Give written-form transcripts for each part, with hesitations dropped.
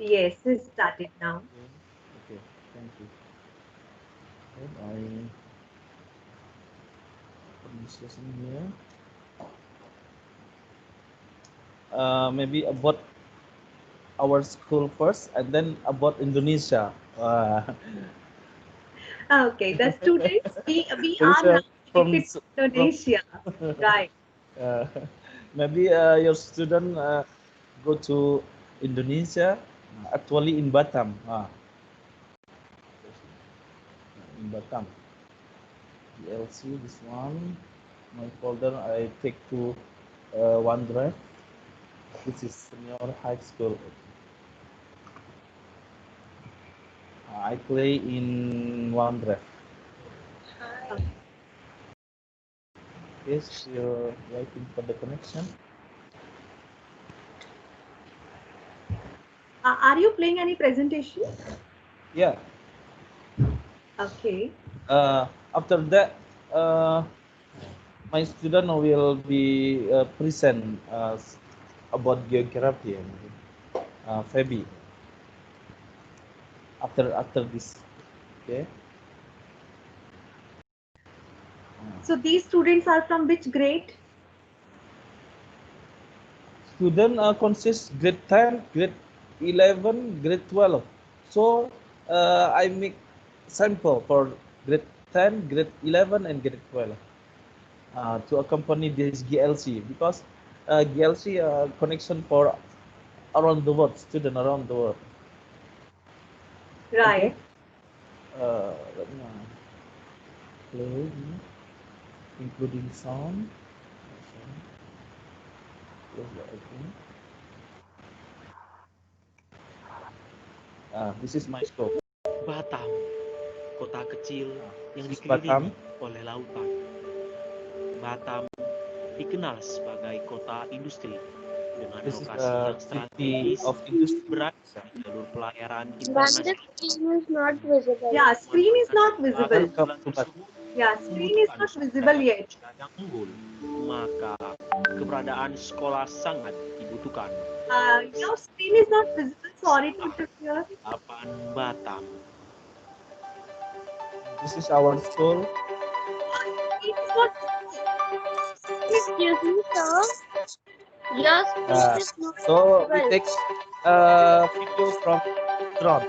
Yes, we started now. Okay, thank you. And I put this lesson here. Maybe about our school first, and then about Indonesia. Okay, the students, we There is are now from connected to from Indonesia, right? uh, maybe your student go to Indonesia, actually in Batam. In Batam. GLC, this one. My folder I take to OneDrive. This is senior high school. I play in OneDrive. Yes, you're waiting for the connection. Are you playing any presentation? Yeah. Okay. After that, my student will be present about geography and Feby. After this, okay. So these students are from which grade? Student consists grade 10, grade 11, grade 12. So I make sample for grade 10, grade 11, and grade 12 to accompany this GLC, because GLC connection for around the world, student around the world. Right. Okay. Let me play, including sound. This is my scope. Batam, kota kecil yang This is dikelilingi Batam. oleh lautan. Batam dikenal sebagai kota industri dengan This is lokasi yang city strategis of industry. berada di jalur pelayaran But the internasional. screen is not visible. Yeah, screen is not visible. Welcome to Batam. Yeah, screen is not visible yet. Yang unggul, maka keberadaan sekolah sangat dibutuhkan. Your screen is not visible. Sorry to interfere. Lapan Batam. This is our school. Screen is not Excuse me, sir. Your screen is not So we visible. take video from drone.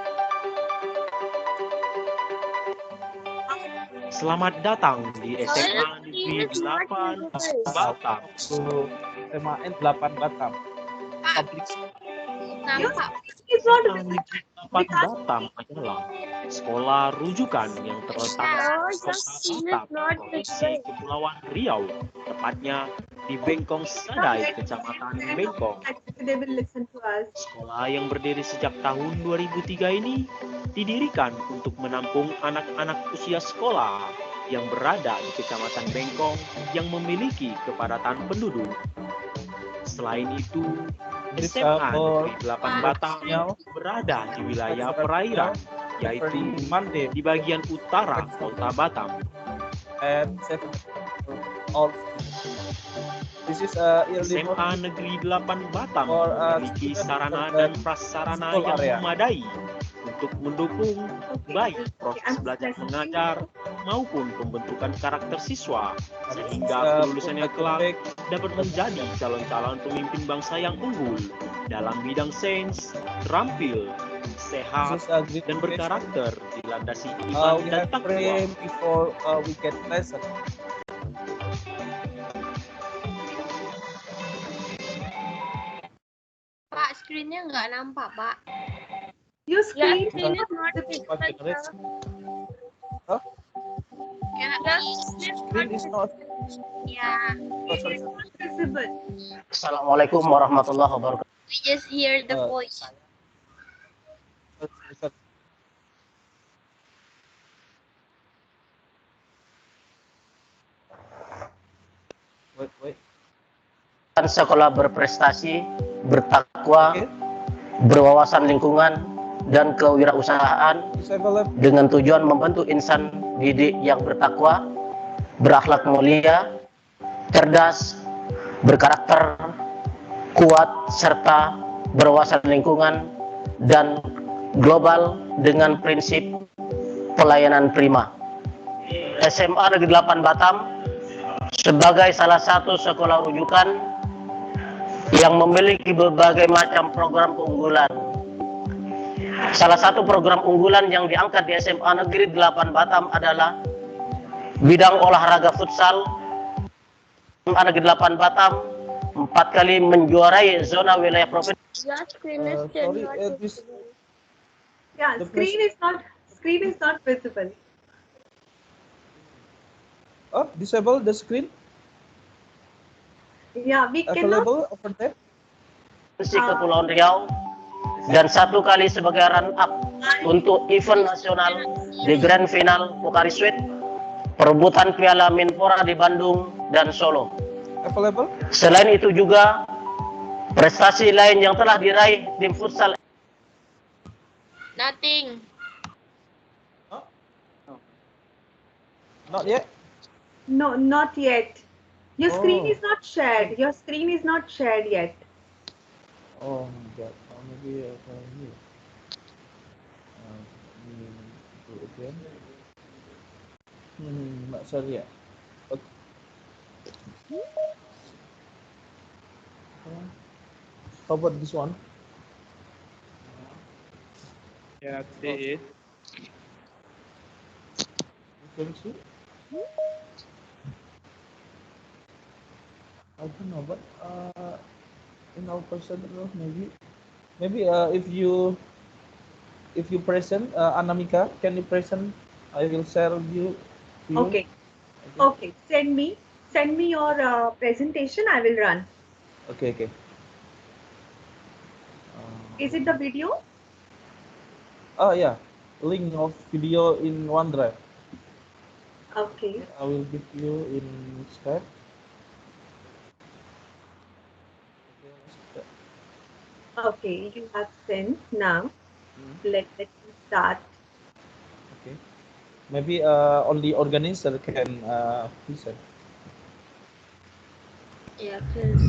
Selamat datang di Your SMA screen Negeri is not 8 visible. Batam. To SMAN 8 Batam. Public school. Your Nampak. screen is not SMA visible. Negeri 8 Batam adalah sekolah rujukan yang terletak Oh, di your kota screen is Batam, not Provinsi visible. Kepulauan Riau, tepatnya di Bengkong Sadai, Kecamatan Bengkong. They will listen to us. Sekolah yang berdiri sejak tahun 2003 ini didirikan untuk menampung anak-anak usia sekolah yang berada di Kecamatan Bengkong yang memiliki kepadatan penduduk. Selain itu, SMA Negeri 8 Batam berada di wilayah perairan, yaitu Monday di bagian utara kota Batam. and 7 all. This is early SMA morning Negeri 8 Batam for memiliki student sarana for dan the prasarana school yang area. memadai untuk mendukung baik proses belajar mengajar maupun pembentukan karakter siswa, sehingga kelulusannya kelak dapat menjadi calon-calon pemimpin bangsa yang unggul dalam bidang sains, terampil, sehat, This is dan berkarakter dilandasi we iman dan have takwa. prayed before we get lesson. Pak, screennya nggak nampak, Pak. Your Your screen screen is is not visible, sir. Huh? Your Screen is not. Yeah. not visible. Assalamualaikum warahmatullahi wabarakatuh. We just hear the voice. Wait. Sekolah berprestasi, bertakwa, berwawasan lingkungan, dan kewirausahaan dengan tujuan membantu insan didik yang bertakwa, berakhlak mulia, cerdas, berkarakter, kuat, serta berwawasan lingkungan dan global dengan prinsip pelayanan prima. SMA Negeri 8 Batam sebagai salah satu sekolah rujukan yang memiliki berbagai macam program keunggulan. Salah satu program unggulan yang diangkat di SMA Negeri 8 Batam adalah bidang olahraga futsal. SMA Negeri 8 Batam 4 kali menjuarai zona wilayah provinsi. Your screen is still Sorry, not this visible. Yeah, The screen is not visible. disable the screen Yeah, we cannot. available over there. Kepulauan Riau dan 1 kali sebagai run up untuk event nasional di Grand Final Pokari Sweet, perebutan Piala Menpora di Bandung dan Solo. Available. Selain itu juga prestasi lain yang telah diraih tim futsal. Nothing. Not yet. No, not yet. Your screen Oh. is not shared. Your screen is not shared yet. Oh my god. Maybe here. Do again. Not sure yet. Okay. How about this one? Yeah, see it. You can see? I don't know, but in our person, maybe if you present Anamika, can you present? I will share you. To you. Okay. Okay. Send me your presentation. I will run. Okay. Is it the video? Oh yeah, link of video in OneDrive. Okay. I will give you in Skype. Okay. You have sent now. Let me start. Okay. Maybe only organizer can listen. Yeah, please.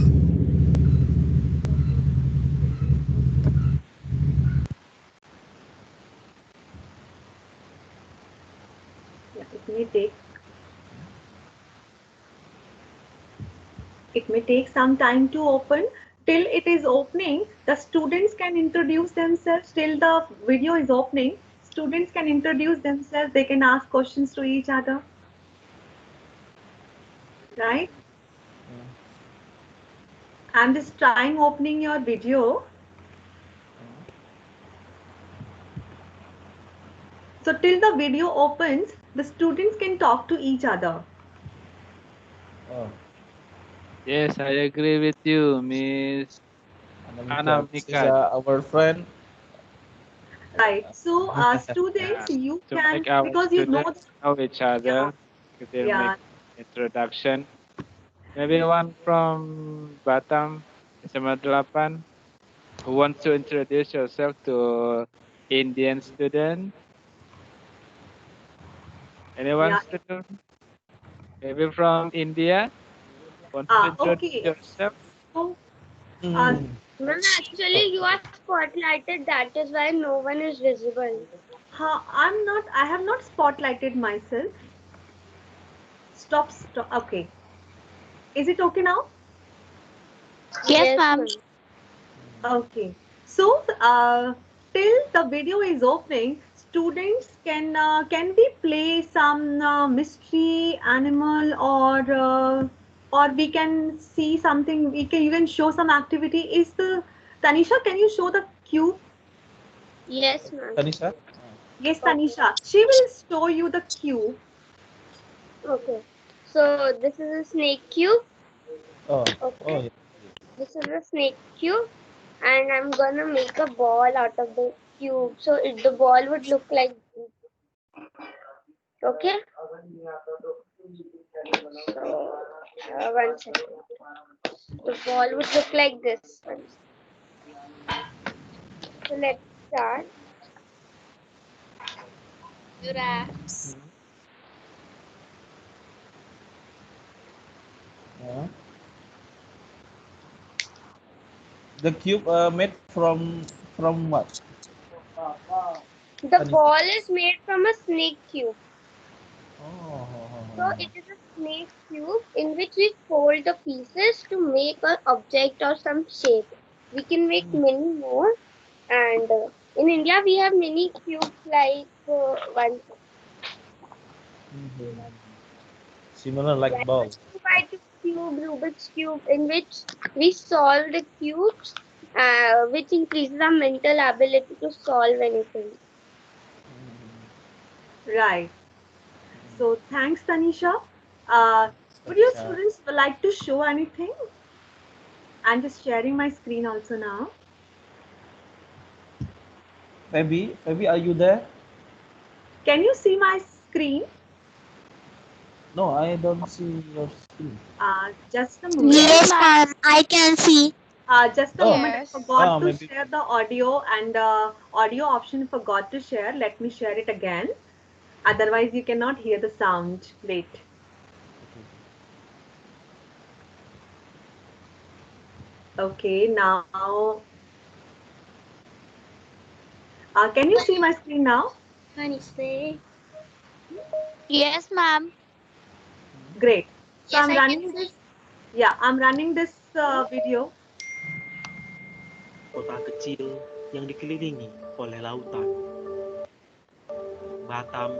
Yeah, it may take some time to open. Till it is opening, the students can introduce themselves. Till the video is opening, students can introduce themselves. They can ask questions to each other. Right? I'm just trying opening your video. So till the video opens, the students can talk to each other. Oh, Yes, I agree with you, Miss This is Anamika. our friend. Right. So students, you To can, make our because you know students know each other, we will make yeah. introduction. Maybe one from Batam, SMA 8, who wants to introduce yourself to Indian student. Anyone Yeah. student? Maybe from India? Want to introduce Okay. yourself? So, Ma'am, actually, you are spotlighted. That is why no one is visible. I have not spotlighted myself. Stop. Okay. Is it okay now? Yes, ma'am. Okay. So, till the video is opening, students can we play some mystery animal, or we can see something. We can even show some activity. Is the Tanisha? Can you show the cube? Yes, ma'am. Tanisha? Yes, Tanisha. She will show you the cube. Okay. So this is a snake cube. Oh. Okay. Oh, yeah. This is a snake cube, and I'm gonna make a ball out of the cube. So the ball would look like this. Okay. So 1 second. The ball would look like this. So let's start. Yeah. The cube made from what? The ball is made from a snake cube. Oh. So it is a snake cube in which we fold the pieces to make an object or some shape. We can make many more, and in India we have many cubes like one Similar like like ball. 2 by 2 cube, Rubik's cube, in which we solve the cubes, which increases our mental ability to solve anything. Right. So thanks, Tanisha. Would your Yeah. students like to show anything? I'm just sharing my screen also now. Fabi, are you there? Can you see my screen? No, I don't see your screen. Just a moment. Yes, ma'am. I can see. Just a Oh. moment. I Yes. forgot to Maybe. share the audio, and audio option forgot to share. Let me share it again. Otherwise, you cannot hear the sound. Wait. Okay, now. Can you see my screen now? Yes, ma'am. Great. So Yes, I'm I can running this. Yeah, I'm running this video. Kota kecil yang dikelilingi oleh lautan. Batam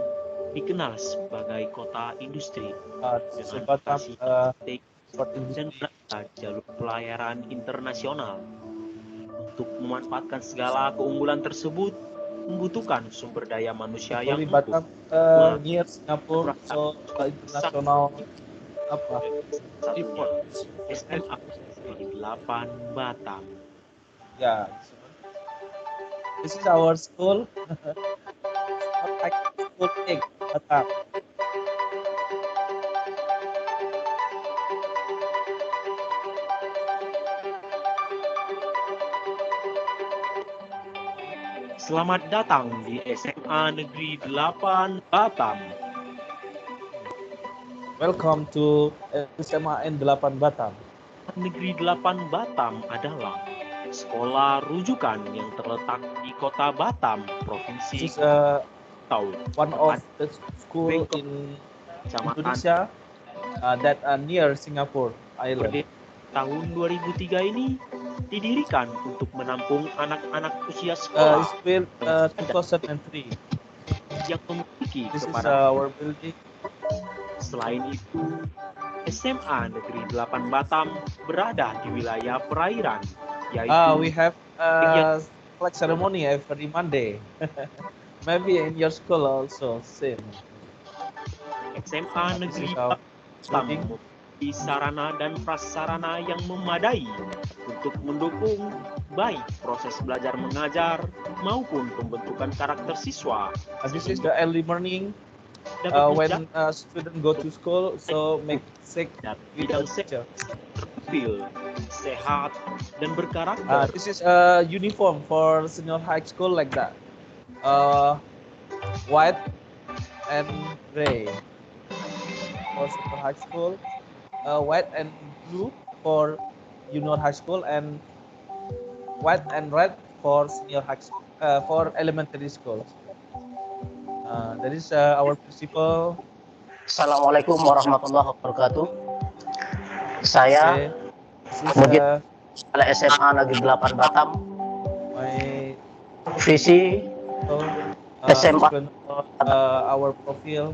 dikenal sebagai kota industri dengan Batam, lokasi sport dan industry. berada jalur pelayaran internasional. Untuk memanfaatkan segala keunggulan tersebut, membutuhkan sumber daya manusia yang Actually, Batam utuh. near Singapore, so international apa? Satunya SMA Negeri 8 Batam. Yeah. This is our school. High school thing, Batam. Selamat datang di SMA Negeri 8 Batam. Welcome to SMAN 8 Batam. Negeri 8 Batam adalah sekolah rujukan yang terletak di kota Batam, Provinsi This is Tahu, one of the school in Indonesia that are near Singapore Island. Tahun 2003 ini didirikan untuk menampung anak-anak usia sekolah It's built 2003. yang memiliki This is kepada our building. Selain itu, SMA Negeri 8 Batam berada di wilayah perairan, yaitu We have flag ceremony every Monday. Maybe in your school also same. SMA This Negeri is our 8 Batam building. memiliki sarana dan prasarana yang memadai untuk mendukung baik proses belajar mengajar maupun pembentukan karakter siswa. This is the early morning when student go to school, so make sick bidang teacher. Stabil, sehat, dan berkarakter. This is a uniform for senior high school like that. White and gray for senior high school. White and blue for junior high school, and white and red for senior high school, for elementary school. That is our principal. Assalamualaikum warahmatullahi wabarakatuh. Saya Mujid kepala SMA Negeri 8 Batam. My Visi SMA our profile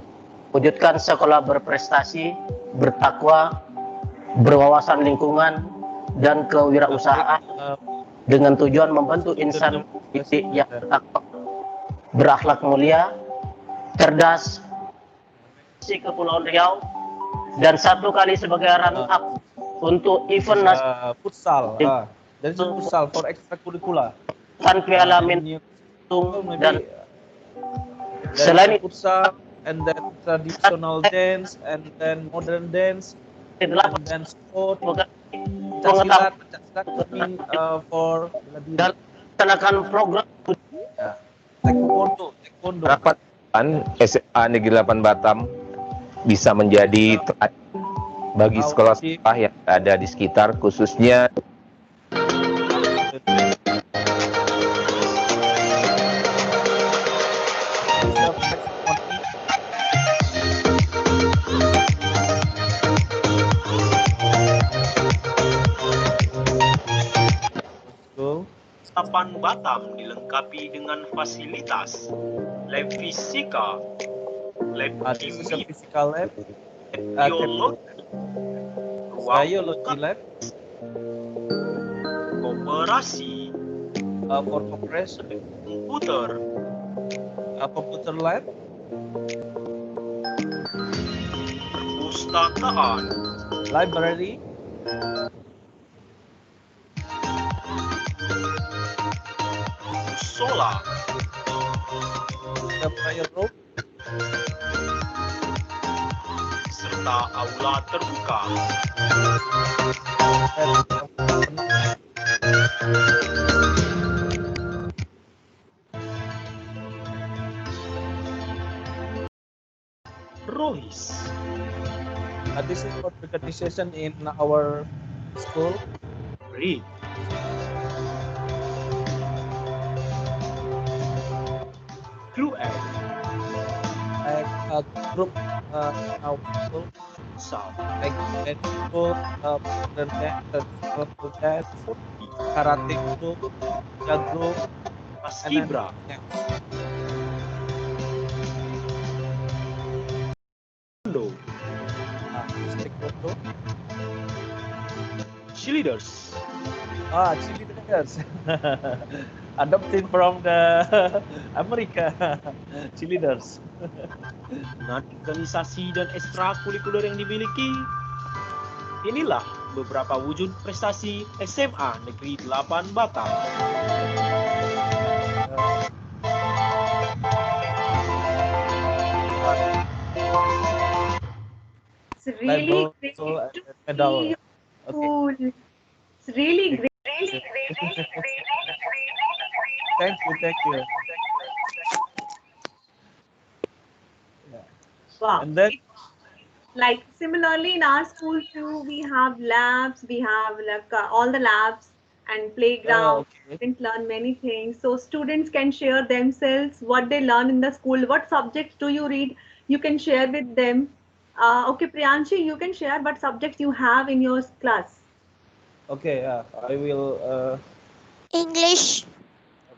wujudkan sekolah berprestasi, bertakwa, berwawasan lingkungan, dan kewirausahaan dengan tujuan membantu insan didik yang bertakwa, berakhlak mulia, cerdas, di Kepulauan Riau, dan satu kali sebagai runner up untuk event nasional futsal. That is futsal for extracurricular. Piala dan selain itu futsal, and then traditional dance, and then modern dance, and then sport, pengetahuan for dan melaksanakan program taekwondo. Rapat SMA Negeri 8 Batam bisa menjadi teladan bagi sekolah-sekolah yang ada di sekitar, khususnya 8 Batam dilengkapi dengan fasilitas lab fisika, lab This is a kimia, physical lab, biologi, ruang biology lab, koperasi, for cooperation, komputer, computer lab, perpustakaan, library, musola, the prayer room, serta aula terbuka. Rohis, this is for organization in our school. Bri, Fluid, Like a group in our school, Sal, like medical, modern dance, traditional dance, karate group, yoga group, and then Paskibra, Kondo, taekwondo. Cheerleaders, Cheerleaders. Adopted from the America. Cheerleaders. dengan organisasi dan ekstrakurikuler yang dimiliki. Inilah beberapa wujud prestasi SMA Negeri 8 Batam. It's really Label, great so, to medal. see your school. It's really great. Thank you. Wow. And then Like similarly in our school too, we have labs, we have like all the labs and playground. okay. Students learn many things. So students can share themselves what they learn in the school. What subjects do you read? You can share with them. Okay, Priyanshi, you can share what subjects you have in your class. Okay, I will English,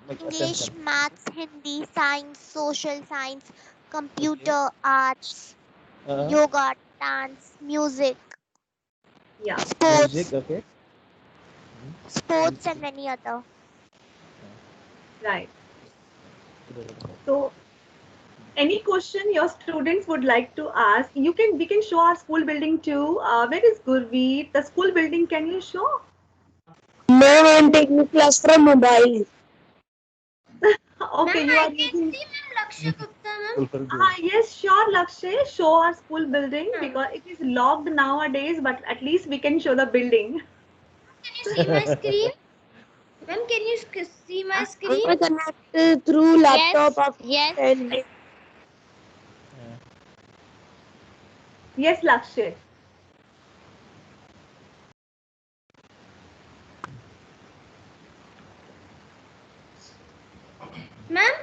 make English, attention. maths, Hindi, science, social science, computer, arts, yoga, dance, music, Yeah, sports, Music, okay. sports, and many other. right. So any question your students would like to ask, we can show our school building too. Where is Gurveer? The school building, can you show? No, I'm taking class from mobile. Okay, you are using. Yes, sure, Lakshay. Show our school building because it is locked nowadays, but at least we can show the building. Can you see my screen? Ma'am, can you see my screen? I connect through laptop of Yes. and Yes, Lakshay. Ma'am,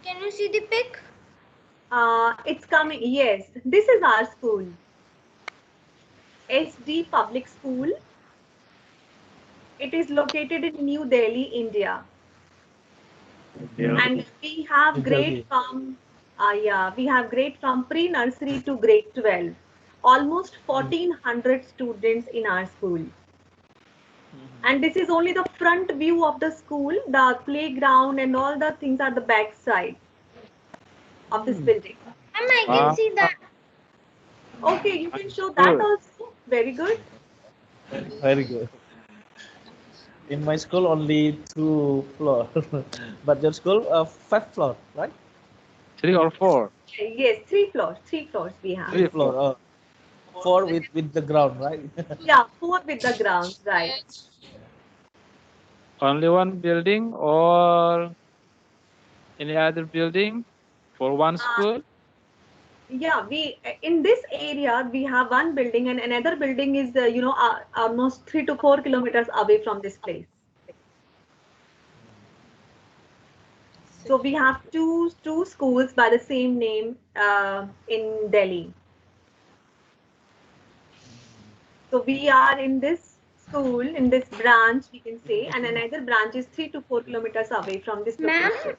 can you see the pic? It's coming. Yes, this is our school. SD Public School. It is located in New Delhi, India. And we have grade from we have grade from pre-nursery to grade 12. Almost 1400 students in our school. And this is only the front view of the school. The playground and all the things are the back side of this building. Ma'am, I can see that. Okay, you can show that also. Very good. Very good. In my school, only 2 floors, but your school, 5 floors, right? 3 or 4? Yes, 3 floors. 3 floors we have. 3 floors. 4 with the ground, right? Yeah, 4 with the grounds, right? Only one building or any other building for one school? Yeah, we in this area we have one building and another building is almost 3 to 4 kilometers away from this place. So we have two schools by the same name in Delhi. So we are in this school in this branch, we can say, and another branch is 3 to 4 kilometers away from this Ma'am, location.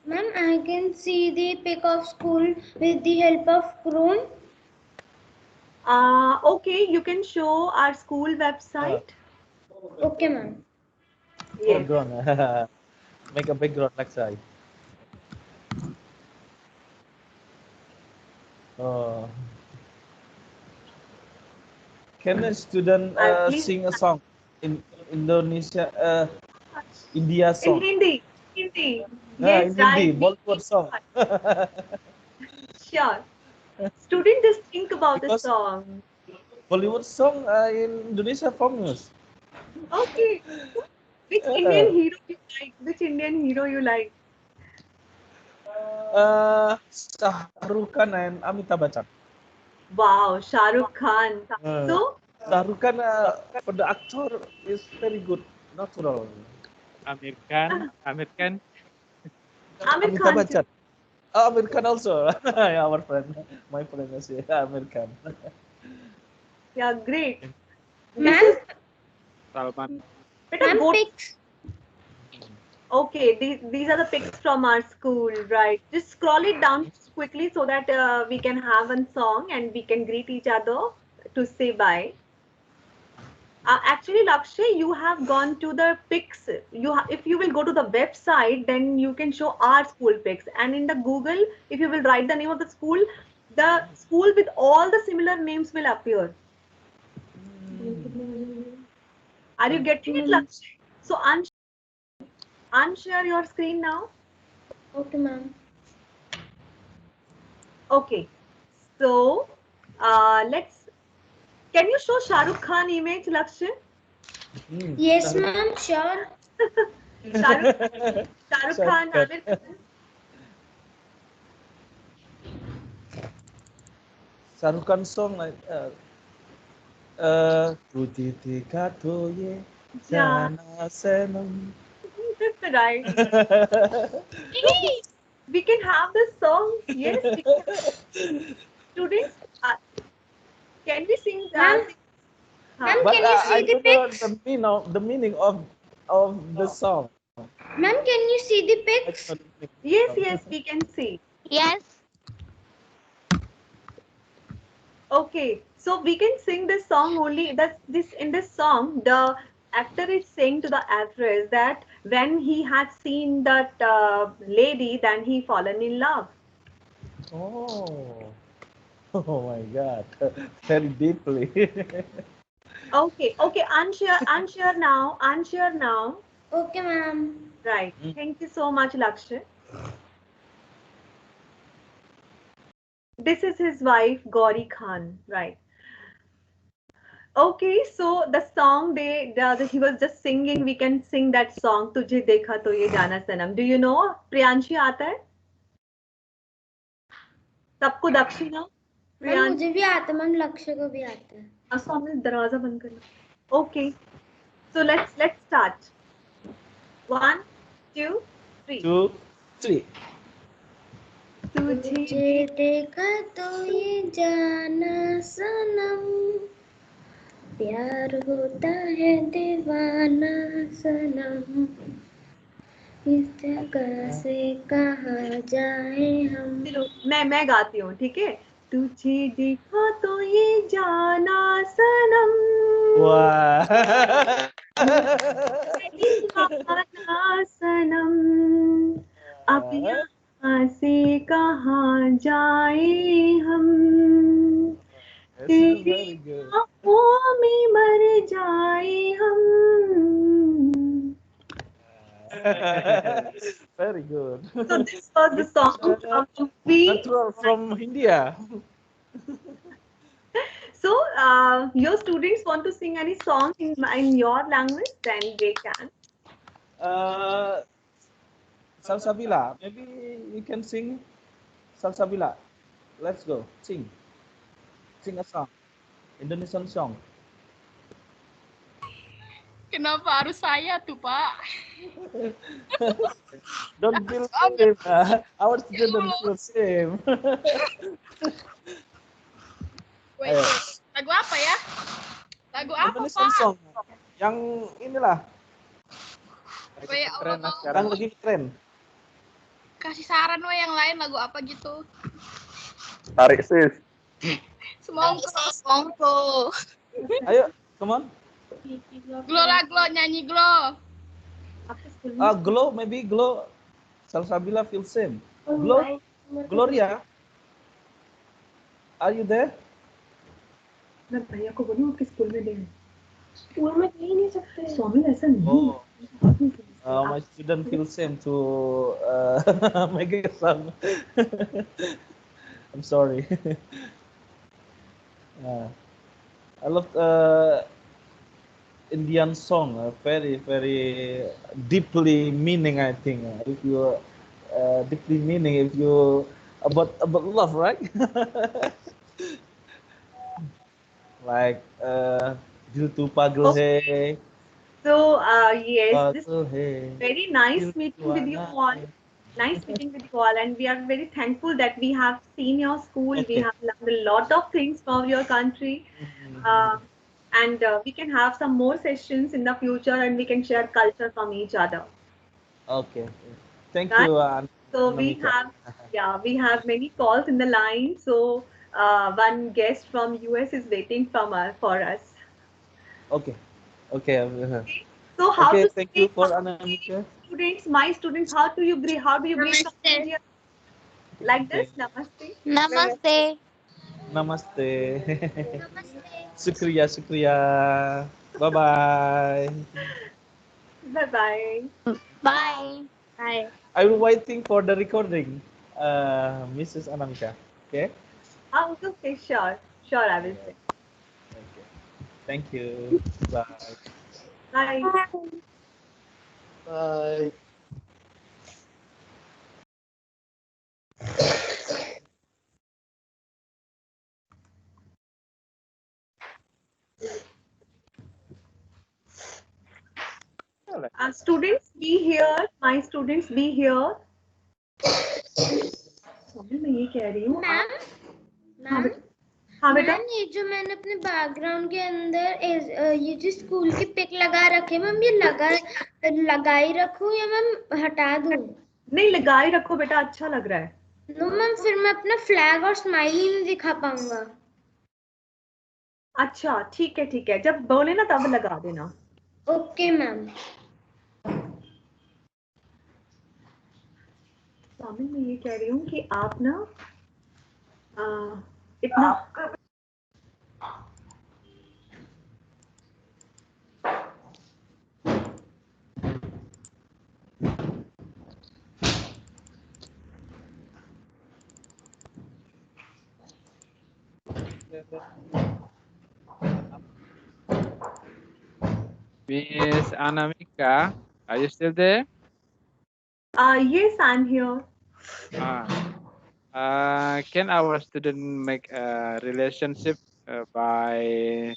ma'am, I can see the pic of school with the help of Chrome. Okay, you can show our school website. Okay, ma'am. Yes. Hold on. Make a background next slide. Oh. Can a student Please. sing a song in Indonesia, India In song? Hindi. Hindi. Yes, In Hindi, right. Bollywood song. Sure. Student, just think about the Because song. Bollywood song in Indonesia famous. Okay. Which Indian hero you like? Which Indian hero you like? Shah Rukh Khan and Amitabh Bachchan. Wow, Shah Rukh Khan. So, Shah Rukh Khan for the actor is very good, natural. Amir Khan. Amir Amitabh Khan Bachchan. too. Oh, Amir Khan also. Our friend, my friend is Amir Khan. Yeah, great. This Ma'am, is Salman. better ma'am, go. pics. Okay, these are the pics from our school, right? Just scroll it down quickly so that we can have a song and we can greet each other to say bye. Actually, Lakshay, you have gone to the pics. If you will go to the website, then you can show our school pics. And in the Google, if you will write the name of the school with all the similar names will appear. Are you getting it, Lakshay? So unshare your screen now. Okay, ma'am. Okay. So let's. Can you show Shah Rukh Khan image, Lakshay? Yes, ma'am, sure. Shah Rukh Khan, Amir Khan. Shah Rukh Khan song like Tuti Tika Toye Jana Senam. Right. So we can have this song. Yes, we can. Students, can we sing? Ma'am, ma'am, But can you see I the don't know pics? the meaning of the song. Ma'am, can you see the pics? Yes, we can see. Yes. Okay, so we can sing this song only. That this in this song, the actor is saying to the actress that when he had seen that lady, then he fallen in love. Oh, oh my God, very deeply. Okay, unshare now. Okay, ma'am. Right. Thank you so much, Lakshay. This is his wife, Gauri Khan. Right. Okay, so the song he was just singing. We can sing that song. तुझे देखा तो ये जाना सनम. Do you know? Priyanshi आता है? सबको दक्षिणा. Ma'am मुझे भी आता है, मैम लक्ष्य को भी आता है. असो हमने दरवाजा बंद करना. Okay. So let's start. 1, 2, 3. 2, 3. तुझे देखा तो ये जाना सनम, प्यार होता है दीवाना सनम, इस जगह से कहाँ जाए हम. मैं गाती हूँ, ठीक है. तुझे देखा तो ये जाना सनम, वाह. दीवाना सनम, अब यहाँ से कहाँ जाए हम, तेरी आँखों में मर जाए हम. Very good. So this was the song from the movie. Natural from India. So your students want to sing any song in your language, then they can. Salsabila. Maybe you can sing Salsabila. Let's go. Sing a song. Indonesian song. Kenapa harus saya tuh, Pak? Don't feel shame. Our students feel shame. Wait, lagu apa ya? Lagu apa, Indonesian Pak? song. Yang inilah. Weh, Keren Allah, sekarang. Yang lagi tren. kasih saran weh yang lain lagu apa gitu. Tarik sis. Semongko, semongko. Ayo, come on. Glo lah, Glo, nyanyi Glo. Glow, maybe Glow. Salsabila feel same. Glow, Gloria. Are you there? मैं भैया को बोलूं आपके school में दे school में दे ही नहीं सकते स्वामी ऐसा नहीं My student feel same to make a song. I'm sorry. I love Indian song, very very deeply meaning. I think if you deeply meaning, if you about love, right? Like Dil Tu Pagal Hai. So yes, this Pagal Hai. very nice Dil meeting Tu with you Aana all. Hai. Nice meeting with you all, and we are very thankful that we have seen your school. We Okay. have learned a lot of things from your country, and we can have some more sessions in the future, and we can share culture from each other. Okay. Thank Right? you, So we Anamika. have we have many calls in the line. So one guest from US is waiting for us. Okay. Okay. So how Okay. to Thank say you for Anamika. students, my students, how do you greet? How do you greet from Namaste. India? Like this, namaste. Namaste. Namaste. Namaste. Shukriya, shukriya. Bye bye. Bye bye. Bye. Hi. I'm waiting for the recording, Mrs. Anamika. Okay. Oh, okay, sure, sure, I will say. Okay. Thank you. Bye. Bye. Bye. Students, be here. My students, be here. अभी मैं ये कह रही हूँ ma'am हाँ ma'am बेटा हाँ बेटा मैम ये जो मैंने अपने बैकग्राउंड के अंदर ये जो स्कूल की पिक लगा रखे मैम ये लगा ही रखूं या मैम हटा दूं नहीं लगाए रखो बेटा अच्छा लग रहा है नो मैम फिर मैं अपना फ्लैग और स्माइल ही नहीं दिखा पाऊंगा अच्छा ठीक है जब बोले ना तब लगा देना ओके मैम स्वामी मैं ये कह रही हूँ कि आप ना इतना Miss Anamika, are you still there? Yes, I'm here. Can our student make a relationship by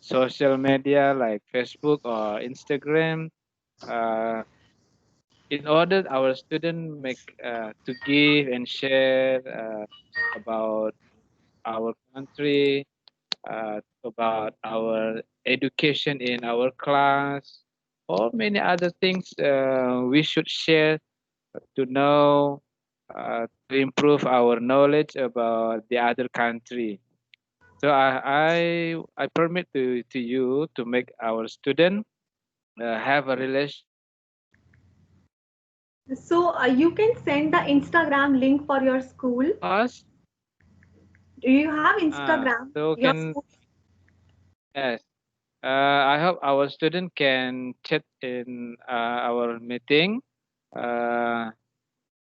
social media like Facebook or Instagram? In order our student make to give and share about our country, about our education in our class, or many other things we should share to know, to improve our knowledge about the other country. So I permit to you to make our student have a relation. So you can send the Instagram link for your school. Us. Do you have Instagram? So Your can school? yes. I hope our student can chat in our meeting.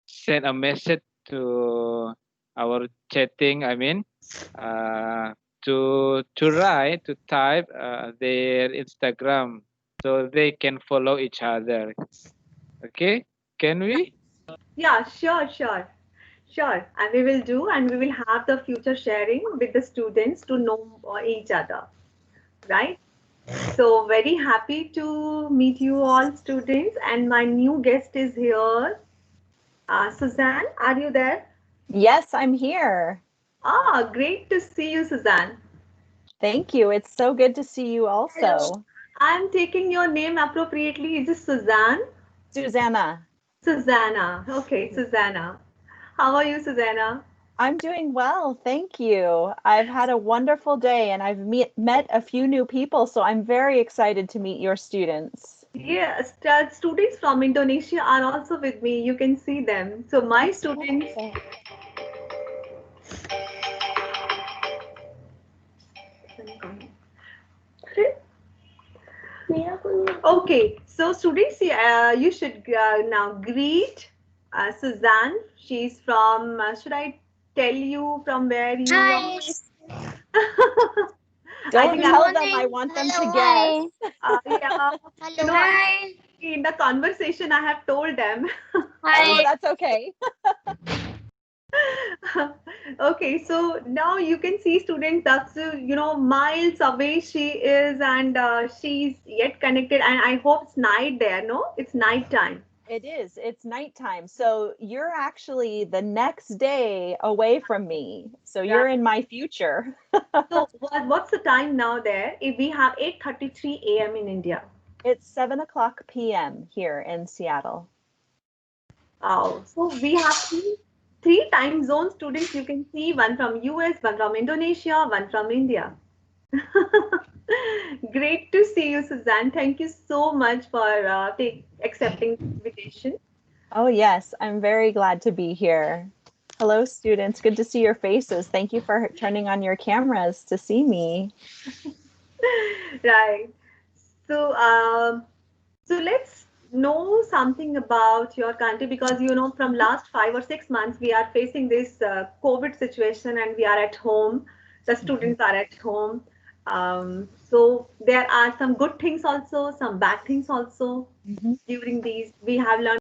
Send a message to our chatting. I mean, to write to type their Instagram so they can follow each other. Okay, can we? Yeah, sure. And we will do, and we will have the future sharing with the students to know each other, right? So very happy to meet you all students, and my new guest is here. Suzanne, are you there? Yes, I'm here. Great to see you, Suzanne. Thank you. It's so good to see you also. I'm taking your name appropriately. Is it Suzanne? Susanna. Susanna. Okay, Susanna. How are you, Susanna? I'm doing well, thank you. I've had a wonderful day and I've met a few new people, so I'm very excited to meet your students. Yes, students from Indonesia are also with me. You can see them. So my students. Okay, so students, you should now greet Suzanne. She's from, should I tell you from where you Hi. are? I Don't think tell them, I want them to guess. yeah, you Hello. know, in the conversation I have told them. Oh, that's okay. Okay, so now you can see student that's miles away she is, and she's yet connected, and I hope it's night there. No, it's night time. It is. It's nighttime. So you're actually the next day away from me. So you're in my future. So what's the time now there? If we have 8:33 a.m. in India. It's 7 o'clock p.m. here in Seattle. Oh, so we have three time zone students. You can see one from US, one from Indonesia, one from India. Great to see you, Suzanne. Thank you so much for accepting the invitation. Oh, yes. I'm very glad to be here. Hello, students. Good to see your faces. Thank you for turning on your cameras to see me. Right. So, so let's know something about your country, because from last 5 or 6 months we are facing this COVID situation and we are at home. The students are at home. So there are some good things also, some bad things also during these. We have learned,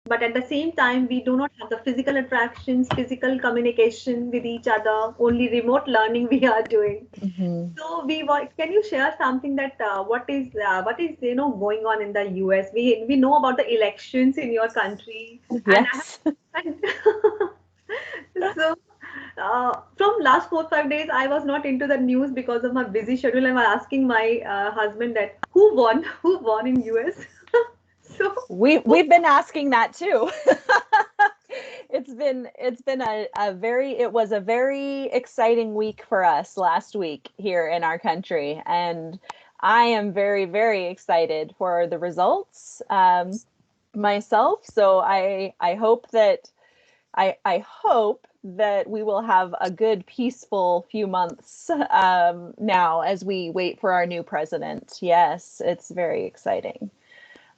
but at the same time we do not have the physical interactions, physical communication with each other. Only remote learning we are doing. So we want, can you share something that what is going on in the US? We know about the elections in your country, and Yes. so from last 4 5 days I was not into the news because of my busy schedule. And I was asking my husband that who won in US. So We've been asking that too. It's been it was a very exciting week for us last week here in our country, and I am very, very excited for the results myself. So I hope that I hope that we will have a good, peaceful few months now as we wait for our new president. Yes, it's very exciting.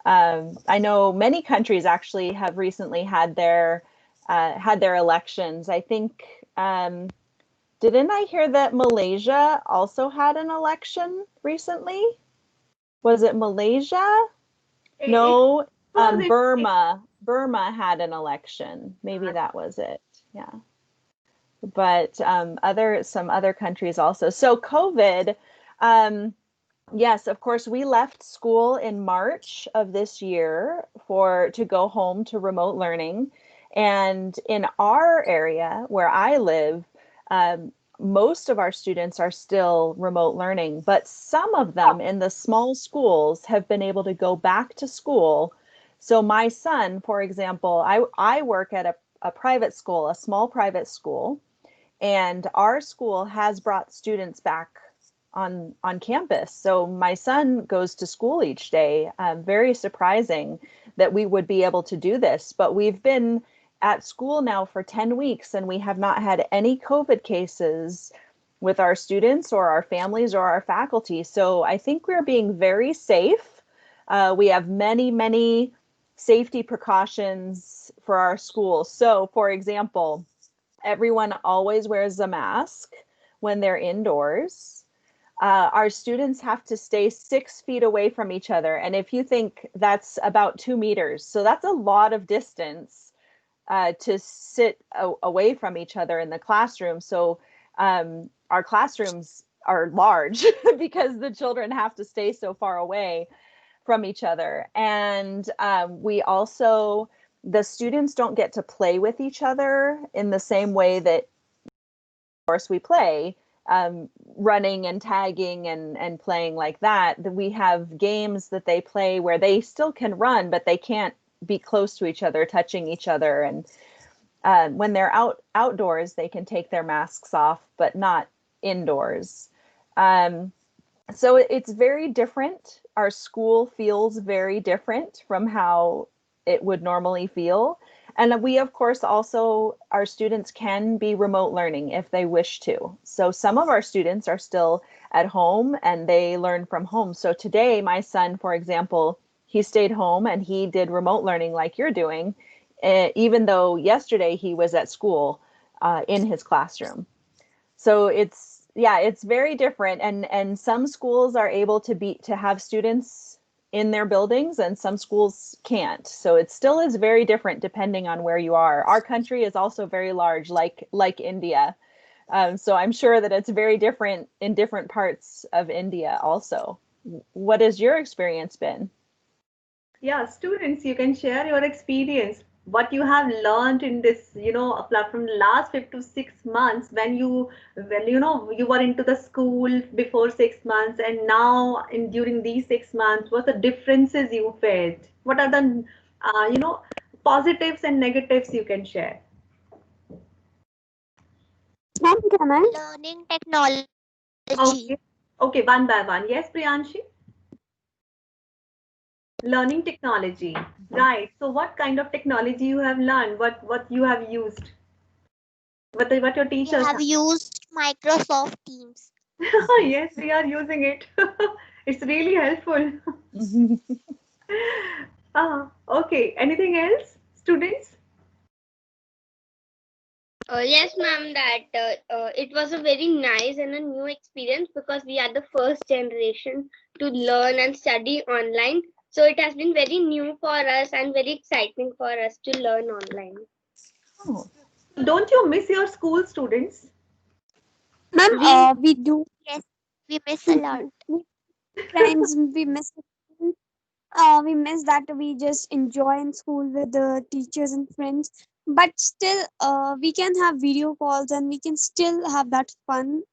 I know many countries actually have recently had their elections. I think didn't I hear that Malaysia also had an election recently? Was it Malaysia? No, Burma had an election. Maybe that was it. Yeah. But some other countries also. So COVID, yes, of course, we left school in March of this year to go home to remote learning. And in our area where I live, most of our students are still remote learning, but some of them in the small schools have been able to go back to school. So my son, for example, I work at a private school, a small private school, and our school has brought students back on campus. So my son goes to school each day. Very surprising that we would be able to do this, but we've been at school now for 10 weeks and we have not had any COVID cases with our students or our families or our faculty. So I think we're being very safe. We have many, many safety precautions for our school. So for example, everyone always wears a mask when they're indoors. Our students have to stay 6 feet away from each other. And if you think that's about 2 meters, so that's a lot of distance to sit away from each other in the classroom. So our classrooms are large because the children have to stay so far away from each other. And we also, the students don't get to play with each other in the same way that, of course, we play running and tagging and playing like that. We have games that they play where they still can run, but they can't be close to each other, touching each other. And when they're outdoors, they can take their masks off, but not indoors. So it's very different. Our school feels very different from how it would normally feel. And we, of course, also, our students can be remote learning if they wish to. So some of our students are still at home and they learn from home. So today, my son, for example, he stayed home and he did remote learning like you're doing, even though yesterday he was at school in his classroom. So it's very different. And some schools are able to have students in their buildings and some schools can't. So it still is very different depending on where you are. Our country is also very large, like India. So I'm sure that it's very different in different parts of India also. What has your experience been? Yeah, students, you can share your experience, what you have learned in this, from the last 5 to 6 months when you were into the school before 6 months, and now during these 6 months, what the differences you felt? What are the, positives and negatives you can share? Ma'am, can I? Learning technology. Okay, okay, one by one. Yes, Priyanshi? Learning technology, right? So what kind of technology you have learned? What you have used? What your We teachers have used Microsoft Teams. Yes, we are using it. It's really helpful. Okay. Anything else, students? Yes, ma'am, that it was a very nice and a new experience because we are the first generation to learn and study online. So it has been very new for us and very exciting for us to learn online. Oh. Don't you miss your school, students? Ma'am, we do. Yes, we miss a lot. Friends, we miss that we just enjoy in school with the teachers and friends. But still, we can have video calls and we can still have that fun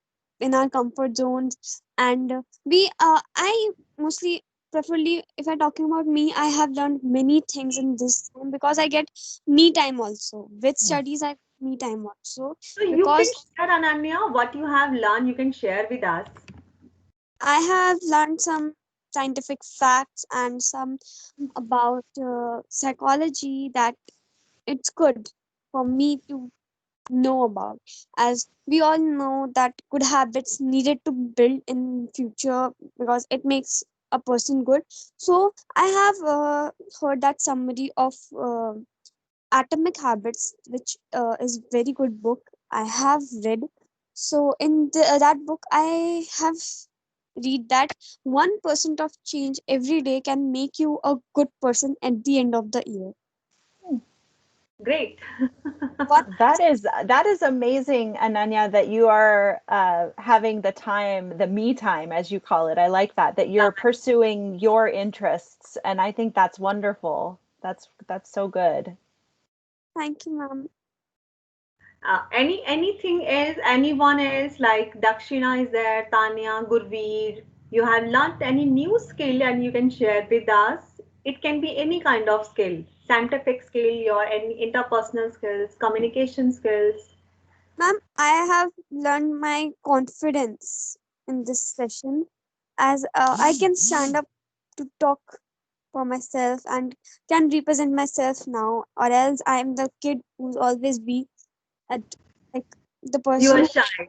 in our comfort zones. And I mostly, preferably, if I'm talking about me, I have learned many things in this time because I get me time also. With studies, I get me time also So you can because share, Ananya, what you have learned. You can share with us. I have learned some scientific facts and some about psychology that it's good for me to know about, as we all know that good habits needed to build in future because it makes a person good. So I have heard that summary of atomic habits, which is very good book I have read. So in that book I have read that 1% of change every day can make you a good person at the end of the year. Great. That is amazing, Ananya, that you are having the time, the me time, as you call it. I like that you're pursuing your interests, and I think that's wonderful. That's so good. Thank you, ma'am. Anything else? Anyone else like Dakshina is there? Tanya, Gurveer. You have learned any new skill and you can share with us. It can be any kind of skill, scientific skill or any interpersonal skills, communication skills. Ma'am, I have learned my confidence in this session, as I can stand up to talk for myself and can represent myself now, or else I am the kid who's always be at like the You were person shy.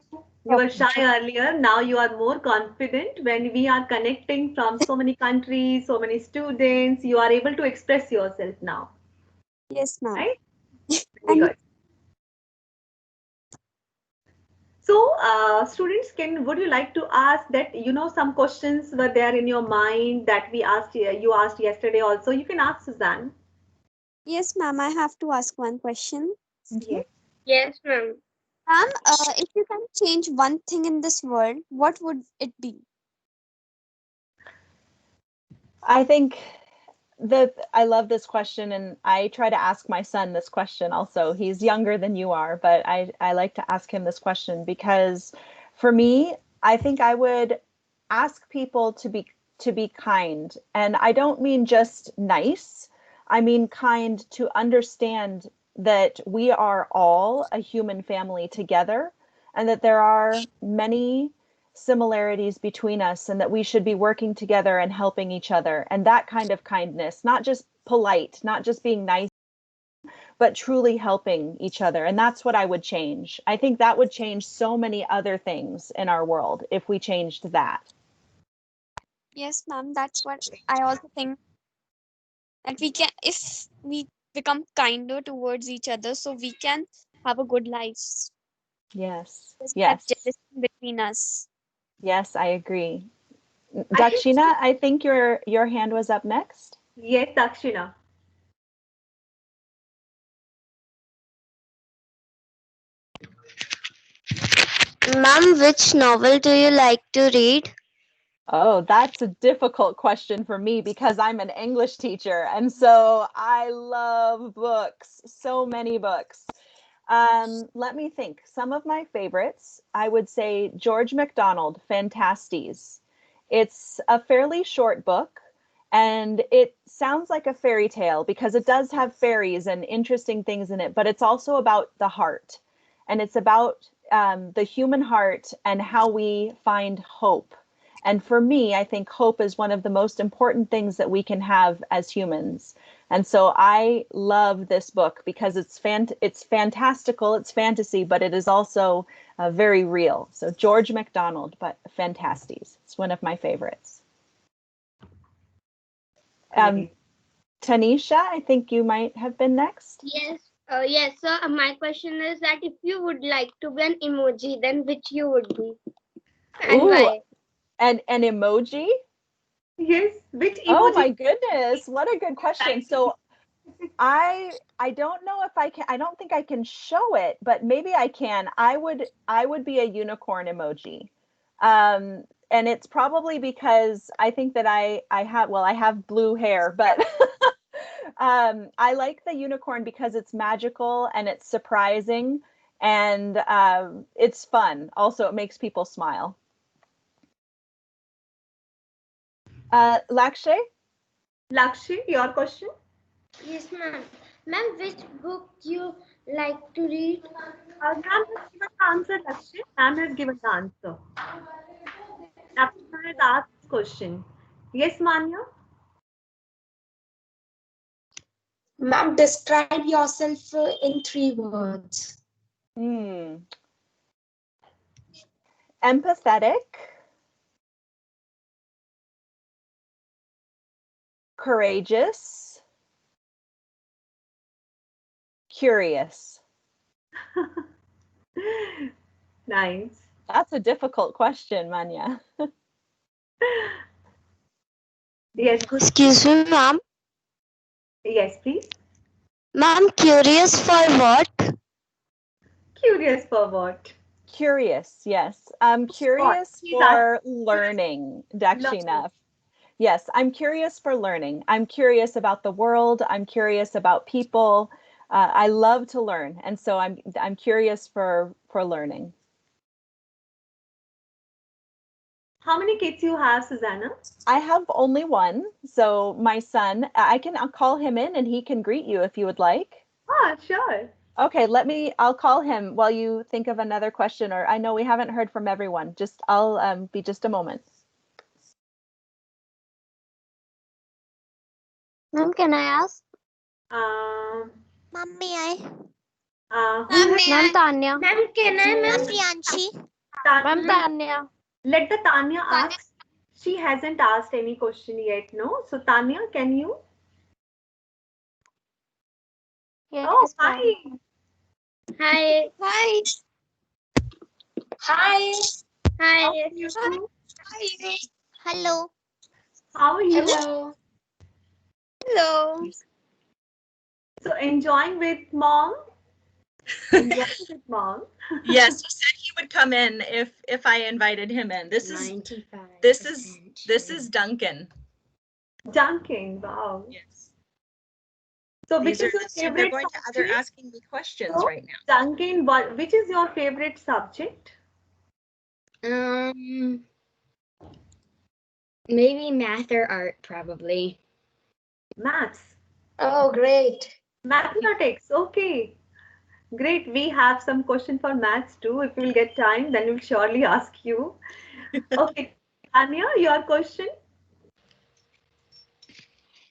You were talking. shy earlier. Now you are more confident when we are connecting from so many countries, so many students. You are able to express yourself now, Yes, ma'am. right? Very And good. So, students, would you like to ask that, some questions were there in your mind that you asked yesterday also. You can ask Suzanne. yes, ma'am, I have to ask one question. Yes. Yes, ma'am. Ma'am, if you can change one thing in this world, what would it be? I think I love this question, and I try to ask my son this question also. He's younger than you are, but I like to ask him this question because For me, I think I would ask people to be kind. And I don't mean just nice. I mean kind to understand that we are all a human family together and that there are many similarities between us and that we should be working together and helping each other. And that kind of kindness, not just polite, not just being nice, but truly helping each other. And that's what I would change. I think that would change so many other things in our world if we changed that. Yes, ma'am, that's what I also think, that we can, if we become kinder towards each other, so we can have a good life. Yes. There's that Yes. jealousy between us. Yes, I agree. I think, Dakshina, I think your hand was up next. yes, Dakshina. Ma'am, which novel do you like to read? Oh, that's a difficult question for me because I'm an English teacher. And so I love books, so many books. Let me think. Some of my favorites, I would say George MacDonald, Fantastes. It's a fairly short book and it sounds like a fairy tale because it does have fairies and interesting things in it, but it's also about the heart. And it's about the human heart and how we find hope. And for me, I think hope is one of the most important things that we can have as humans. And so I love this book because it's fantastical, it's fantasy, but it is also very real. So George MacDonald, but Fantastes. It's one of my favorites. Tanisha, I think you might have been next. Yes. Yes. So my question is that if you would like to be an emoji, then which you would be, and Ooh, why? an emoji? Yes, which Oh emoji? my goodness, what a good question. So I don't know if I can, I don't think I can show it, but maybe I can. I would be a unicorn emoji. And it's probably because I think that I have blue hair, but I like the unicorn because it's magical and it's surprising and it's fun. Also, it makes people smile. Lakshay? Lakshi, your question? Yes, ma'am. Ma'am, which book you like to read? Ma'am has given the answer, Lakshi. Ma'am has given the answer. Lakshmi has asked this question. Yes, Manya? Ma'am, describe yourself in 3 words. Empathetic, courageous, curious. Nice. That's a difficult question, Manya. Yes. Excuse me, ma'am. Yes, please. Ma'am, curious for what? Curious for what? Curious, yes. I'm curious She's for learning, Dakshina. Yes, I'm curious for learning. I'm curious about the world. I'm curious about people. I love to learn, and so I'm curious for learning. How many kids you have, Susanna? I have only one. So my son, I'll call him in and he can greet you if you would like. Sure. Okay, I'll call him while you think of another question, or I know we haven't heard from everyone. I'll be just a moment. Ma'am, can I ask? Ma'am, may I? Ma'am, Tanya. Ma'am, can I, Ma'am, ma'am? Priyanshi. Ma'am, Tanya. Let the Tanya ask. She hasn't asked any question yet, no? So Tanya, can you? Yes, Oh, ma'am. hi. Hi. Hi. Hi. Hi. Hi. Hello. How are you? Hello. Hello. So enjoying with mom? Enjoying with mom? Yes, he said he would come in if I invited him in. This is Duncan. Duncan, wow. Yes. So which is your favorite subject? They're asking me questions right now. Duncan, which is your favorite subject? Maybe math or art, probably. Maths. Oh, great. Mathematics. Okay. Great. We have some question for maths too. If we'll get time, then we'll surely ask you. Okay. Anya, your question?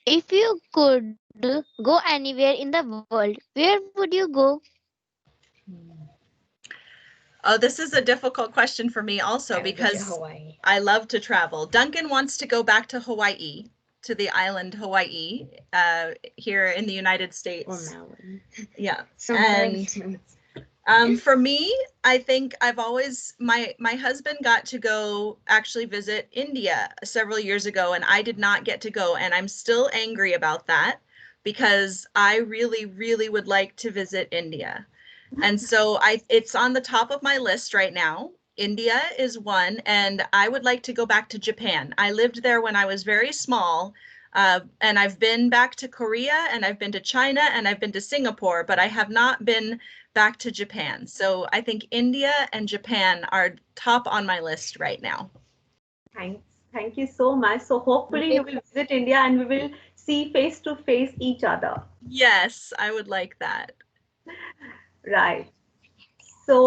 If you could go anywhere in the world, where would you go? Oh, this is a difficult question for me also because I love to travel. Duncan wants to go back to Hawaii, to the island Hawaii, here in the United States. Yeah. And for me, I think I've always, my husband got to go actually visit India several years ago, and I did not get to go, and I'm still angry about that because I really, really would like to visit India. And so it's on the top of my list right now. India is one, and I would like to go back to Japan. I lived there when I was very small, and I've been back to Korea, and I've been to China, and I've been to Singapore, but I have not been back to Japan. So I think India and Japan are top on my list right now. Thanks. Thank you so much. So hopefully you will visit India and we will see face to face each other. Yes, I would like that. Right. So